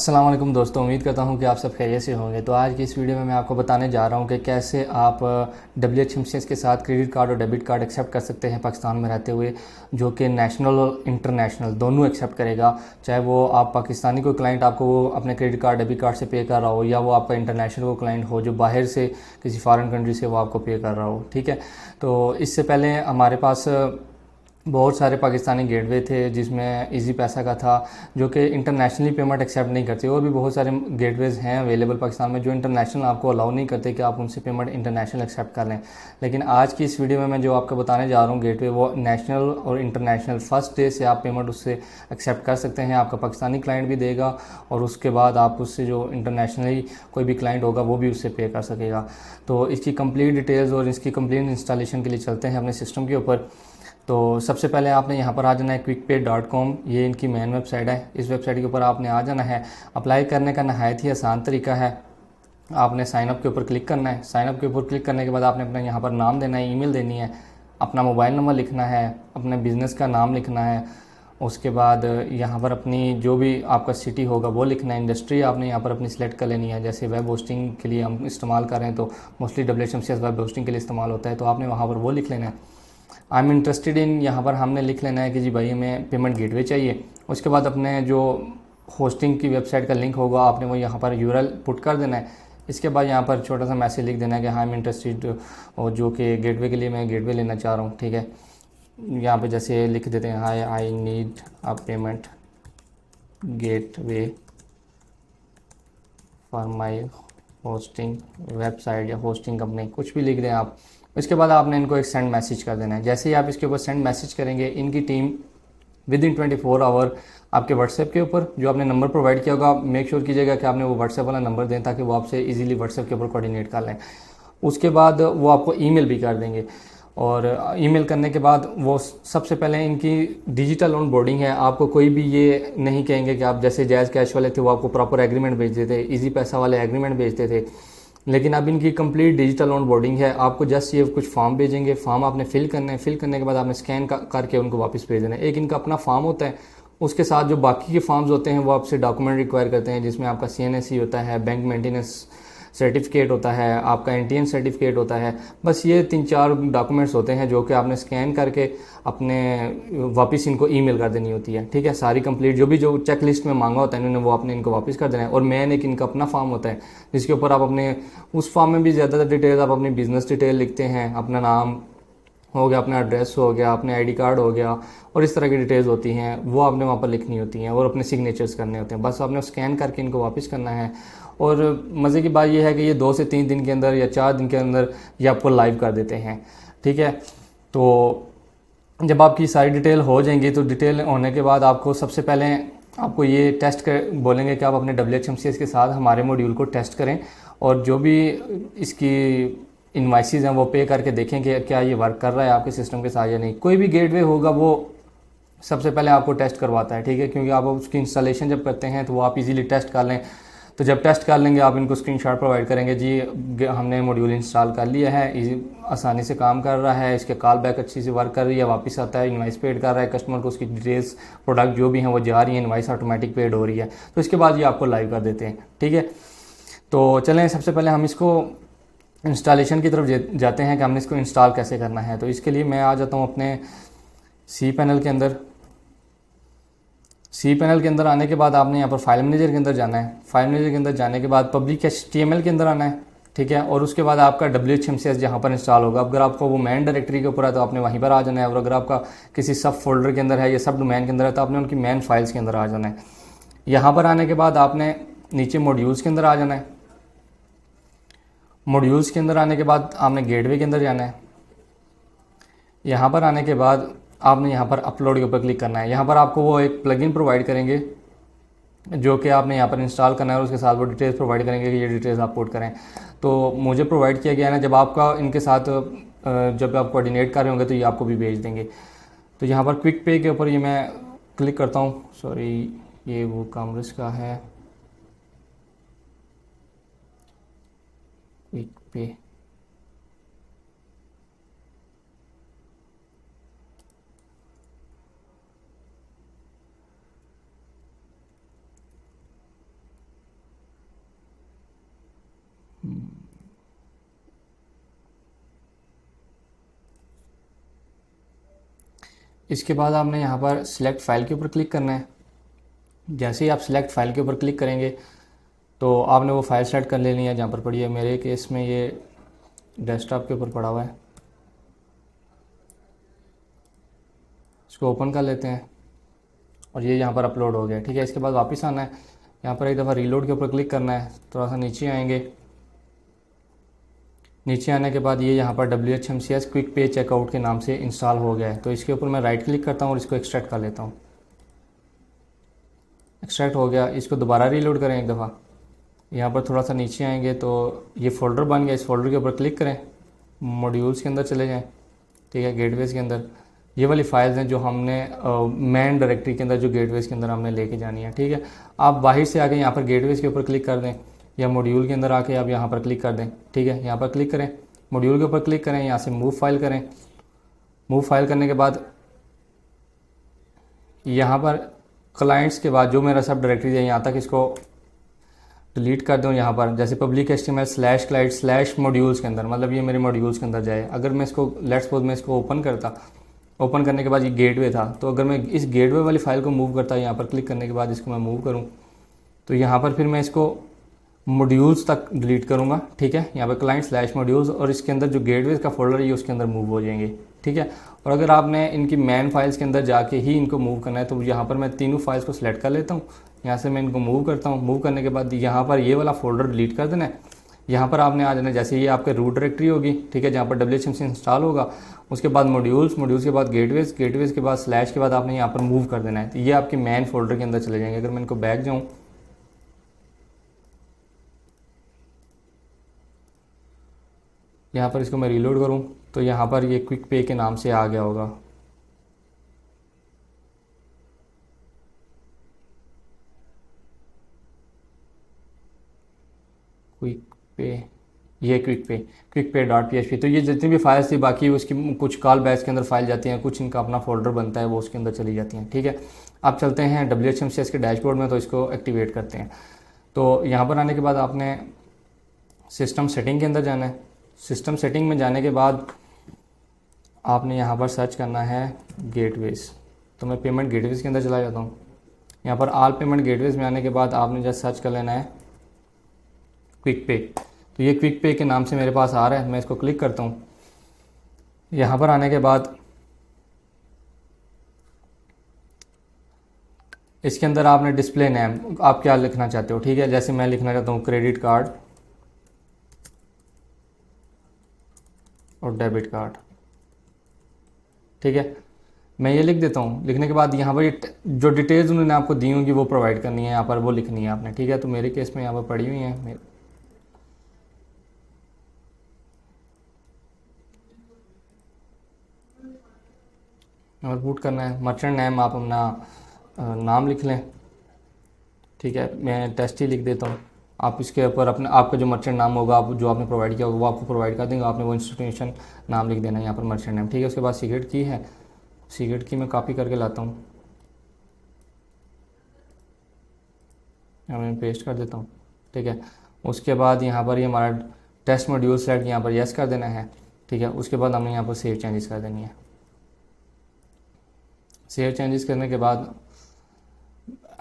अस्सलाम वालेकुम दोस्तों, उम्मीद करता हूँ कि आप सब खैरियत से होंगे। तो आज की इस वीडियो में मैं आपको बताने जा रहा हूँ कि कैसे आप WHMCS के साथ क्रेडिट कार्ड और डेबिट कार्ड एक्सेप्ट कर सकते हैं पाकिस्तान में रहते हुए, जो कि नेशनल और इंटरनेशनल दोनों एक्सेप्ट करेगा। चाहे वो आप पाकिस्तानी कोई क्लाइंट आपको वो अपने क्रेडिट कार्ड डेबिट कार्ड से पे कर रहा हो, या वो आपका इंटरनेशनल कोई क्लाइंट हो जो बाहर से किसी फॉरेन कंट्री से वो आपको पे कर रहा हो। ठीक है, तो इससे पहले हमारे पास बहुत सारे पाकिस्तानी गेटवे थे जिसमें इजी पैसा का था, जो कि इंटरनेशनली पेमेंट एक्सेप्ट नहीं करते। और भी बहुत सारे गेटवेज़ हैं अवेलेबल पाकिस्तान में जो इंटरनेशनल आपको अलाउ नहीं करते कि आप उनसे पेमेंट इंटरनेशनल एक्सेप्ट कर लें। लेकिन आज की इस वीडियो में मैं जो आपको बताने जा रहा हूँ गेटवे, वो नेशनल और इंटरनेशनल फर्स्ट डे से आप पेमेंट उससे एक्सेप्ट कर सकते हैं। आपका पाकिस्तानी क्लाइंट भी देगा और उसके बाद आप उससे जो इंटरनेशनली कोई भी क्लाइंट होगा वो भी उससे पे कर सकेगा। तो इसकी कंप्लीट डिटेल्स और इसकी कंप्लीट इंस्टॉलेशन के लिए चलते हैं अपने सिस्टम के ऊपर। तो सबसे पहले आपने यहाँ पर आ जाना है quickpay.com, ये इनकी मेन वेबसाइट है। इस वेबसाइट के ऊपर आपने आ जाना है। अप्लाई करने का नहायत ही आसान तरीका है। आपने साइनअप के ऊपर क्लिक करना है। साइनअप के ऊपर क्लिक करने के बाद आपने अपना यहाँ पर नाम देना है, ईमेल देनी है, अपना मोबाइल नंबर लिखना है, अपने बिज़नेस का नाम लिखना है। उसके बाद यहाँ पर अपनी जो भी आपका सिटी होगा वो लिखना है। इंडस्ट्री आपने यहाँ पर अपनी सिलेक्ट कर लेनी है। जैसे वेब होस्टिंग के लिए हम इस्तेमाल कर रहे हैं तो मोस्टली WHMCS वेब होस्टिंग के लिए इस्तेमाल होता है, तो आपने वहाँ पर वो लिख लेना है। आई एम इंटरेस्टेड इन, यहाँ पर हमने लिख लेना है कि जी भाई हमें पेमेंट गेटवे चाहिए। उसके बाद अपने जो होस्टिंग की वेबसाइट का लिंक होगा आपने वो यहाँ पर यूआरएल पुट कर देना है। इसके बाद यहाँ पर छोटा सा मैसेज लिख देना है कि हाँ आई एम इंटरेस्टेड, और जो कि गेटवे के लिए मैं गेटवे लेना चाह रहा हूँ। ठीक है, यहाँ पे जैसे लिख देते हैं high I need a payment gateway for my hosting website या होस्टिंग कंपनी, कुछ भी लिख दें आप। इसके बाद आपने इनको एक सेंड मैसेज कर देना है। जैसे ही आप इसके ऊपर सेंड मैसेज करेंगे, इनकी टीम विद इन 24 आवर आपके व्हाट्सएप के ऊपर जो आपने नंबर प्रोवाइड किया होगा, मेक श्योर कीजिएगा कि आपने वो व्हाट्सएप वाला नंबर दें ताकि वो आपसे इजीली व्हाट्सएप के ऊपर कोऑर्डिनेट कर लें। उसके बाद वो आपको ईमेल भी कर देंगे, और ईमेल करने के बाद वो सबसे पहले इनकी डिजिटल ऑन बोर्डिंग है। आपको कोई भी ये नहीं कहेंगे कि आप जैसे जायज़ कैश वाले थे वो आपको प्रॉपर एग्रीमेंट भेजते थे, इजी पैसा वाले एग्रीमेंट भेजते थे, लेकिन अब इनकी कंप्लीट डिजिटल ऑन बोर्डिंग है। आपको जस्ट ये कुछ फॉर्म भेजेंगे, फॉर्म आपने फिल करना है। फिल करने के बाद आपने स्कैन करके उनको वापस भेज देना है। एक इनका अपना फॉर्म होता है, उसके साथ जो बाकी के फॉर्म्स होते हैं वो आपसे डॉक्यूमेंट रिक्वायर करते हैं, जिसमें आपका CNSE होता है, बैंक मेंटेनेंस सर्टिफिकेट होता है, आपका NTN सर्टिफिकेट होता है। बस ये 3-4 डॉक्यूमेंट्स होते हैं जो कि आपने स्कैन करके अपने वापस इनको ईमेल कर देनी होती है। ठीक है, सारी कंप्लीट जो चेक लिस्ट में मांगा होता है इन्होंने वो आपने इनको वापस कर देना है। और मेन एक इनका अपना फॉर्म होता है जिसके ऊपर आप अपने उस फॉर्म में भी ज़्यादातर डिटेल आप अपनी बिजनेस डिटेल लिखते हैं, अपना नाम हो गया, अपना एड्रेस हो गया, अपने ID कार्ड हो गया, और इस तरह की डिटेल्स होती हैं वो आपने वहाँ पर लिखनी होती हैं, और अपने सिग्नेचर्स करने होते हैं। बस आपने स्कैन करके इनको वापस करना है। और मज़े की बात यह है कि ये 2 से 3 दिन के अंदर या 4 दिन के अंदर ये आपको लाइव कर देते हैं। ठीक है, तो जब आपकी सारी डिटेल हो जाएंगी तो डिटेल होने के बाद आपको सबसे पहले आपको ये टेस्ट कर बोलेंगे कि आप अपने WHMCS के साथ हमारे मॉड्यूल को टेस्ट करें, और जो भी इसकी इन्वाइसेस हैं वो पे करके देखें कि क्या ये वर्क कर रहा है आपके सिस्टम के साथ या नहीं। कोई भी गेटवे होगा वो सबसे पहले आपको टेस्ट करवाता है। ठीक है, क्योंकि आप उसकी इंस्टॉलेशन जब करते हैं तो वो आप इजीली टेस्ट कर लें। तो जब टेस्ट कर लेंगे आप इनको स्क्रीनशॉट प्रोवाइड करेंगे, जी हमने मॉड्यूल इंस्टॉल कर लिया है, आसानी से काम कर रहा है, इसके कॉल बैक अच्छी से वर्क कर रही है, वापस आता है, इन्वाइस पेड कर रहा है कस्टमर को, उसकी डिटेल्स प्रोडक्ट जो भी हैं वो जा रही है, इन्वाइस ऑटोमेटिक पेड हो रही है। तो इसके बाद ये आपको लाइव कर देते हैं। ठीक है, तो चलें सबसे पहले हम इसको इंस्टॉलेशन की तरफ जाते हैं कि हमने इसको इंस्टॉल कैसे करना है। तो इसके लिए मैं आ जाता हूँ अपने सी पैनल के अंदर। सी पैनल के अंदर आने के बाद आपने यहाँ पर फाइल मैनेजर के अंदर जाना है। फाइल मैनेजर के अंदर जाने के बाद पब्लिक HTML के अंदर आना है। ठीक है, और उसके बाद आपका WHMCS जहाँ पर इंस्टॉल होगा, अगर आपको वो मेन डायरेक्टरी के ऊपर है तो आपने वहीं पर आ जाना है, और अगर आपका किसी सब फोल्डर के अंदर है या सब डोमेन के अंदर है तो आपने उनकी मेन फाइल्स के अंदर आ जाना है। यहाँ पर आने के बाद आपने नीचे मॉड्यूल्स के अंदर आ जाना है। मॉड्यूल्स के अंदर आने के बाद आपने गेटवे के अंदर जाना है। यहाँ पर आने के बाद आपने यहाँ पर अपलोड के ऊपर क्लिक करना है। यहाँ पर आपको वो एक प्लगइन प्रोवाइड करेंगे जो कि आपने यहाँ पर इंस्टॉल करना है, और उसके साथ वो डिटेल्स प्रोवाइड करेंगे कि ये डिटेल्स आप पुट करें। तो मुझे प्रोवाइड किया गया है ना, जब आपका इनके साथ जब आप कोऑर्डिनेट कर रहे होंगे तो ये आपको भी भेज देंगे। तो यहाँ पर क्विक पे के ऊपर ये मैं क्लिक करता हूँ। सॉरी, ये वो कामर्स का है, क्विक पे। इसके बाद आपने यहाँ पर सिलेक्ट फाइल के ऊपर क्लिक करना है। जैसे ही आप सिलेक्ट फाइल के ऊपर क्लिक करेंगे तो आपने वो फाइल सेलेक्ट कर लेनी है जहाँ पर पड़ी है। मेरे केस में ये डेस्कटॉप के ऊपर पड़ा हुआ है, इसको ओपन कर लेते हैं और ये यहाँ पर अपलोड हो गया। ठीक है, इसके बाद वापस आना है, यहाँ पर एक दफ़ा रीलोड के ऊपर क्लिक करना है, थोड़ा सा नीचे आएंगे। नीचे आने के बाद ये यहाँ पर WHMCS क्विक पे चेकआउट के नाम से इंस्टॉल हो गया है। तो इसके ऊपर मैं राइट क्लिक करता हूँ और इसको एक्सट्रैक्ट कर लेता हूँ। एक्सट्रैक्ट हो गया, इसको दोबारा रीलोड करें एक दफ़ा। यहाँ पर थोड़ा सा नीचे आएंगे तो ये फ़ोल्डर बन गया, इस फोल्डर के ऊपर क्लिक करें, मॉड्यूल्स के अंदर चले जाएँ। ठीक है, गेटवेज़ के अंदर ये वाली फाइल्स हैं जो हमने मेन डायरेक्टरी के अंदर जो गेटवेज़ के अंदर हमने लेके जानी है। ठीक है, आप बाहर से आके यहाँ पर गेटवेज़ के ऊपर क्लिक कर दें या मॉड्यूल के अंदर आके आप यहाँ पर क्लिक कर दें। ठीक है, यहाँ पर क्लिक करें, मॉड्यूल के ऊपर क्लिक करें, यहाँ से मूव फाइल करें। मूव फाइल करने के बाद यहाँ पर क्लाइंट्स के बाद जो मेरा सब डायरेक्टरी है यहाँ तक इसको डिलीट कर दूँ। यहाँ पर जैसे public HTML slash client slash modules के अंदर, मतलब ये मेरे मॉड्यूल्स के अंदर जाए। अगर मैं इसको लेट्स सपोज मैं इसको ओपन करता, ओपन करने के बाद ये गेटवे था, तो अगर मैं इस गेटवे वाली फाइल को मूव करता, यहाँ पर क्लिक करने के बाद इसको मैं मूव करूँ तो यहाँ पर फिर मैं इसको मॉड्यूल्स तक डिलीट करूँगा। ठीक है, यहाँ पर क्लाइंट स्लैश मॉड्यूल्स और इसके अंदर जो गेटवेज का फोल्डर है ये उसके अंदर मूव हो जाएंगे। ठीक है, और अगर आपने इनकी मैन फाइल्स के अंदर जाके ही इनको मूव करना है तो यहाँ पर मैं तीनों फाइल्स को सिलेक्ट कर लेता हूँ, यहाँ से मैं इनको मूव करता हूँ। मूव करने के बाद यहाँ पर ये वाला फोल्डर डिलीट कर देना है। यहाँ पर आपने आ जाना, जैसे ये आपके रूट डायरेक्टरी होगी। ठीक है, जहाँ पर WHMC इंस्टॉल होगा, उसके बाद मॉड्यूल्स, मॉड्यूल्स के बाद गेटवेज, गेटवेज के बाद स्लैश के बाद आपने यहाँ पर मूव कर देना है। तो ये आपके मैन फोल्डर के अंदर चले जाएंगे। अगर मैं इनको बैक जाऊँ, यहाँ पर इसको मैं रीलोड करूँ तो यहाँ पर ये क्विक पे के नाम से आ गया होगा। क्विक पे, ये क्विक पे डॉट PHP। तो ये जितनी भी फाइल्स थी बाकी उसकी कुछ कॉल बैच के अंदर फाइल जाती हैं, कुछ इनका अपना फोल्डर बनता है वो उसके अंदर चली जाती हैं। ठीक है, अब चलते हैं WHMCS के डैशबोर्ड में, तो इसको एक्टिवेट करते हैं। तो यहाँ पर आने के बाद आपने सिस्टम सेटिंग के अंदर जाना है। सिस्टम सेटिंग में जाने के बाद आपने यहाँ पर सर्च करना है गेटवेज। तो मैं पेमेंट गेटवेज के अंदर चला जाता हूँ। यहाँ पर ऑल पेमेंट गेटवेज में आने के बाद आपने जस्ट सर्च कर लेना है क्विक पे। तो ये क्विक पे के नाम से मेरे पास आ रहा है, मैं इसको क्लिक करता हूँ। यहाँ पर आने के बाद इसके अंदर आपने डिस्प्ले नेम आप क्या लिखना चाहते हो। ठीक है, जैसे मैं लिखना चाहता हूँ क्रेडिट कार्ड और डेबिट कार्ड। ठीक है, मैं ये लिख देता हूँ। लिखने के बाद यहाँ पर ये जो डिटेल्स उन्होंने आपको दी होंगी वो प्रोवाइड करनी है, यहाँ पर वो लिखनी है आपने। ठीक है, तो मेरे केस में यहाँ पर पड़ी हुई है। और बूट करना है, मर्चेंट नेम आप अपना नाम लिख लें। ठीक है, मैं टेस्ट ही लिख देता हूँ। आप इसके ऊपर अपने आपका जो मर्चेंट नाम होगा, आप जो आपने प्रोवाइड किया होगा वो आपको प्रोवाइड कर देंगे। आपने वो इंस्टीट्यूशन नाम लिख देना है यहाँ पर, मर्चेंट नेम। ठीक है, उसके बाद सीक्रेट की है, सीक्रेट की मैं कॉपी करके लाता हूँ, मैं पेस्ट कर देता हूँ। ठीक है, उसके बाद यहाँ पर ये हमारा टेस्ट मॉड्यूल सेलेक्ट यहाँ पर यस कर देना है। ठीक है, उसके बाद हमने यहाँ पर सेव चेंजेस कर देनी है। सेव चेंजेस करने के बाद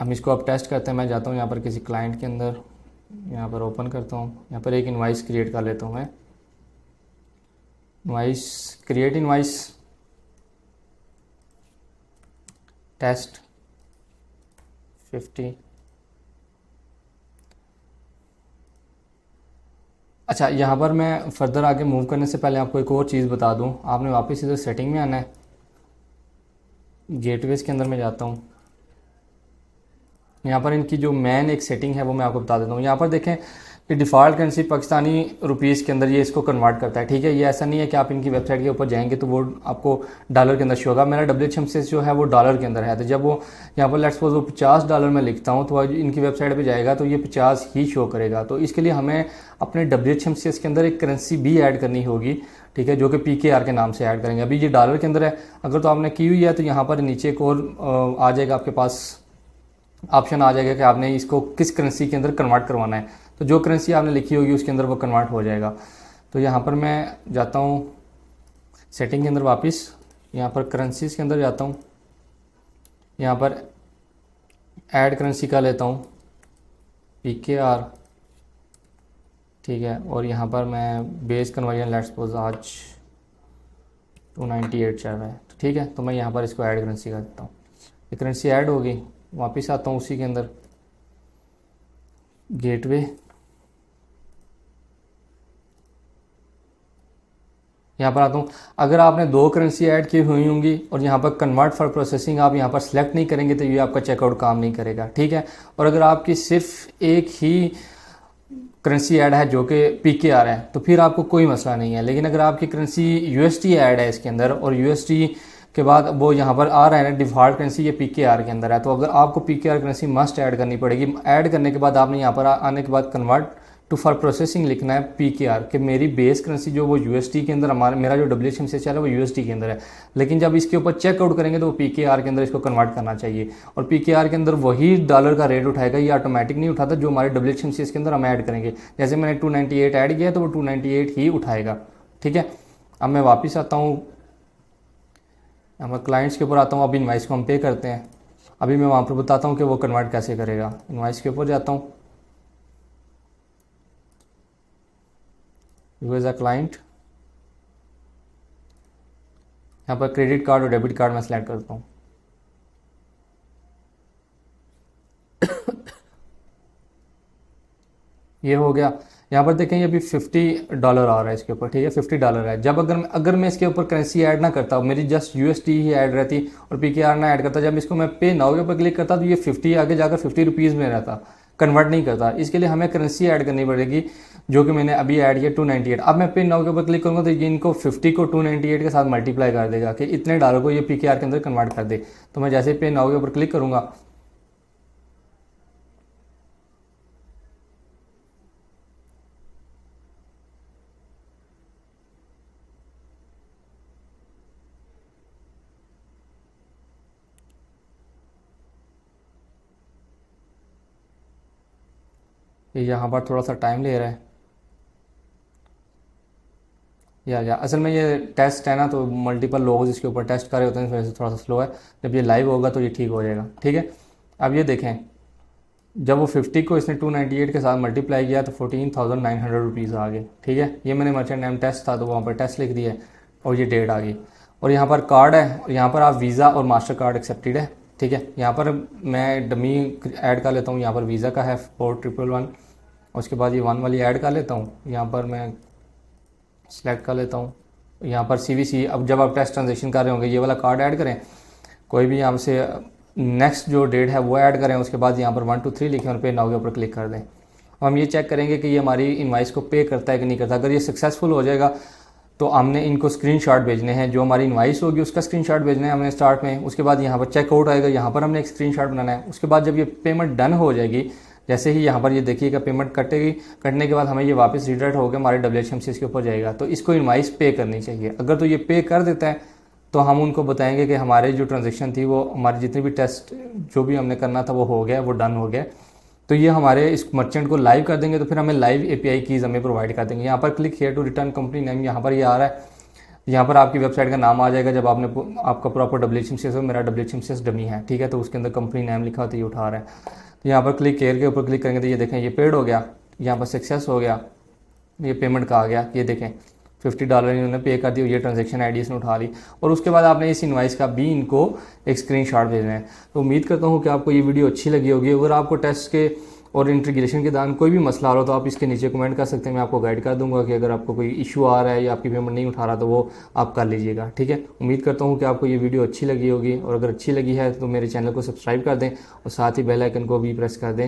हम इसको अब टेस्ट करते हैं। मैं जाता हूँ यहाँ पर किसी क्लाइंट के अंदर, यहाँ पर ओपन करता हूँ, यहाँ पर एक इनवाइस क्रिएट कर लेता हूँ मैं। Invoice, create invoice, test 50। अच्छा, यहाँ पर मैं फर्दर आगे मूव करने से पहले आपको एक और चीज़ बता दूँ। आपने वापस इधर सेटिंग में आना है, गेटवेज के अंदर मैं जाता हूँ। यहाँ पर इनकी जो मेन एक सेटिंग है वो मैं आपको बता देता हूँ। यहाँ पर देखें कि डिफ़ॉल्ट करेंसी पाकिस्तानी रुपीज़ के अंदर ये इसको कन्वर्ट करता है। ठीक है, ये ऐसा नहीं है कि आप इनकी वेबसाइट के ऊपर जाएंगे तो वो आपको डॉलर के अंदर शो होगा। मेरा WHMCS जो है वो डॉलर के अंदर है, तो जब वो यहाँ पर लेट्स सपोज वो $50 में लिखता हूँ तो इनकी वेबसाइट पर जाएगा तो ये 50 ही शो करेगा। तो इसके लिए हमें अपने WHMCS के अंदर एक करेंसी भी ऐड करनी होगी। ठीक है, जो कि PKR के नाम से ऐड करेंगे। अभी ये डॉलर के अंदर है, अगर तो आपने की हुई है तो यहाँ पर नीचे एक और आ जाएगा, आपके पास ऑप्शन आ जाएगा कि आपने इसको किस करेंसी के अंदर कन्वर्ट करवाना है। तो जो करेंसी आपने लिखी होगी उसके अंदर वो कन्वर्ट हो जाएगा। तो यहाँ पर मैं जाता हूँ सेटिंग के अंदर वापस, यहाँ पर करेंसीज के अंदर जाता हूँ, यहाँ पर ऐड करेंसी का लेता हूँ PKR, ठीक है। और यहाँ पर मैं बेस कन्वर्जन लेट्स सपोज आज 298 चल रहा है, तो ठीक है, तो मैं यहाँ पर इसको ऐड करेंसी कर देता हूँ। ये करेंसी ऐड हो गई, वापस आता हूँ उसी के अंदर गेटवे, यहाँ पर आता हूँ। अगर आपने 2 करेंसी ऐड की हुई होंगी और यहाँ पर कन्वर्ट फॉर प्रोसेसिंग आप यहाँ पर सेलेक्ट नहीं करेंगे तो ये आपका चेकआउट काम नहीं करेगा, ठीक है। और अगर आपकी सिर्फ एक ही करेंसी ऐड है जो कि PKR है तो फिर आपको कोई मसला नहीं है। लेकिन अगर आपकी करेंसी USD ऐड है इसके अंदर और USD के बाद वो यहाँ पर आ रहा है ना डिफ़ॉल्ट करेंसी ये PKR के अंदर है, तो अगर आपको PKR करेंसी मस्ट ऐड करनी पड़ेगी। ऐड करने के बाद आपने यहाँ पर आने के बाद कन्वर्ट टू फॉर प्रोसेसिंग लिखना है PKR कि मेरी बेस करेंसी जो वो USD के अंदर, मेरा जो WHM से चल रहा है वो USD के अंदर है। लेकिन जब इसके ऊपर चेकआउट करेंगे तो वो PKR के अंदर इसको कन्वर्ट करना चाहिए और PKR के अंदर वही डॉलर का रेट उठाएगा, ये ऑटोमेटिक नहीं उठाता जो हमारे WHM से इसके अंदर हम ऐड करेंगे। जैसे मैंने 298 ऐड किया तो वो 298 ही उठाएगा, ठीक है। अब मैं वापस आता हूँ, मैं क्लाइंट्स के ऊपर आता हूँ। अभी इनवाइस को हम पे करते हैं, अभी मैं वहाँ पर बताता हूँ कि वो कन्वर्ट कैसे करेगा। इनवाइस के ऊपर जाता हूँ, यू एज अ क्लाइंट, यहाँ पर क्रेडिट कार्ड और डेबिट कार्ड मैं सेलेक्ट करता हूँ। ये हो गया। यहाँ पर देखें ये अभी $50 आ रहा है इसके ऊपर, ठीक है, $50 है। जब अगर मैं इसके ऊपर करेंसी ऐड ना करता, मेरी जस्ट USD ही ऐड रहती और PKR ना ऐड करता, जब इसको मैं पे नाउ के ऊपर क्लिक करता तो ये 50 आगे जाकर ₹50 में रहता, कन्वर्ट नहीं करता। इसके लिए हमें करेंसी ऐड करनी पड़ेगी जो कि मैंने अभी ऐड किया 298। अब मैं पे नाउ के ऊपर क्लिक करूँगा तो ये इनको 50 को 298 के साथ मल्टीप्लाई कर देगा कि इतने डॉलर को ये PKR के अंदर कन्वर्ट कर दे। तो मैं जैसे पे नाउ के ऊपर क्लिक करूँगा ये यहाँ पर थोड़ा सा टाइम ले रहा है या असल में ये टेस्ट है ना, तो मल्टीपल लोग इसके ऊपर टेस्ट कर रहे होते हैं, इस वजह से थोड़ा सा स्लो है। जब ये लाइव होगा तो ये ठीक हो जाएगा, ठीक है। अब ये देखें जब वो 50 को इसने 298 के साथ मल्टीप्लाई किया तो 14,900 रुपीज़ आ गए, ठीक है। ये मैंने मर्चेंट नेम टेस्ट था तो वहाँ पर टेस्ट लिख दिया और ये डेट आ गई। और यहाँ पर कार्ड है और यहाँ पर आप वीज़ा और मास्टर कार्ड एक्सेप्टेड है, ठीक है। यहाँ पर मैं डमी ऐड कर लेता हूँ, यहाँ पर वीज़ा का है 4111, उसके बाद ये 1 वाली ऐड कर लेता हूँ, यहाँ पर मैं सेलेक्ट कर लेता हूँ। यहाँ पर CVC, अब जब आप टेस्ट ट्रांजेक्शन कर रहे होंगे ये वाला कार्ड ऐड करें, कोई भी यहाँ से नेक्स्ट जो डेट है वो ऐड करें, उसके बाद यहाँ पर 1 2 3 लिखें और पे नाउ के ऊपर क्लिक कर दें। हम ये चेक करेंगे कि ये हमारी इनवाइस को पे करता है कि नहीं करता। अगर ये सक्सेसफुल हो जाएगा तो हमने इनको स्क्रीनशॉट भेजने हैं, जो हमारी इनवाइस होगी उसका स्क्रीनशॉट भेजना है हमने स्टार्ट में। उसके बाद यहाँ पर चेकआउट आएगा, यहाँ पर हमने एक स्क्रीनशॉट बनाना है। उसके बाद जब ये पेमेंट डन हो जाएगी, जैसे ही यहाँ पर ये देखिएगा पेमेंट कटेगी, कटने के बाद हमें ये वापस रिडायरेक्ट होकर हमारे WHM से इसके ऊपर जाएगा, तो इसको इनवाइस पे करनी चाहिए। अगर तो ये पे कर देता है तो हम उनको बताएंगे कि हमारी जो ट्रांजेक्शन थी वो हमारी जितनी भी टेस्ट जो भी हमने करना था वो हो गया, वो डन हो गया। तो ये हमारे इस मर्चेंट को लाइव कर देंगे, तो फिर हमें लाइव API कीज़ हमें प्रोवाइड कर देंगे। यहाँ पर click here to return company name, यहाँ पर ये आ रहा है, यहाँ पर आपकी वेबसाइट का नाम आ जाएगा। जब आपने आपका प्रॉपर WHM हो, मेरा WHM डमी है, ठीक है, तो उसके अंदर कंपनी नेम लिखा होता है, ये उठा रहा है। तो यहाँ पर क्लिक केयर के ऊपर क्लिक करेंगे तो ये देखें ये पेड हो गया, यहाँ पर सक्सेस हो गया, ये पेमेंट का आ गया। ये देखें $50 इन्होंने पे कर दिया, ये ट्रांजैक्शन आईडी इसने उठा ली। और उसके बाद आपने इस इनवाइस का भी इनको एक स्क्रीनशॉट भेजना है। तो उम्मीद करता हूँ कि आपको ये वीडियो अच्छी लगी होगी। अगर आपको टेस्ट के और इंटीग्रेशन के दौरान कोई भी मसला आ रहा हो तो आप इसके नीचे कमेंट कर सकते हैं, मैं आपको गाइड कर दूंगा कि अगर आपको कोई इशू आ रहा है या आपकी पेमेंट नहीं उठा रहा तो वो आप कर लीजिएगा, ठीक है। उम्मीद करता हूँ कि आपको ये वीडियो अच्छी लगी होगी और अगर अच्छी लगी है तो मेरे चैनल को सब्सक्राइब कर दें और साथ ही बेल आइकन को भी प्रेस कर दें।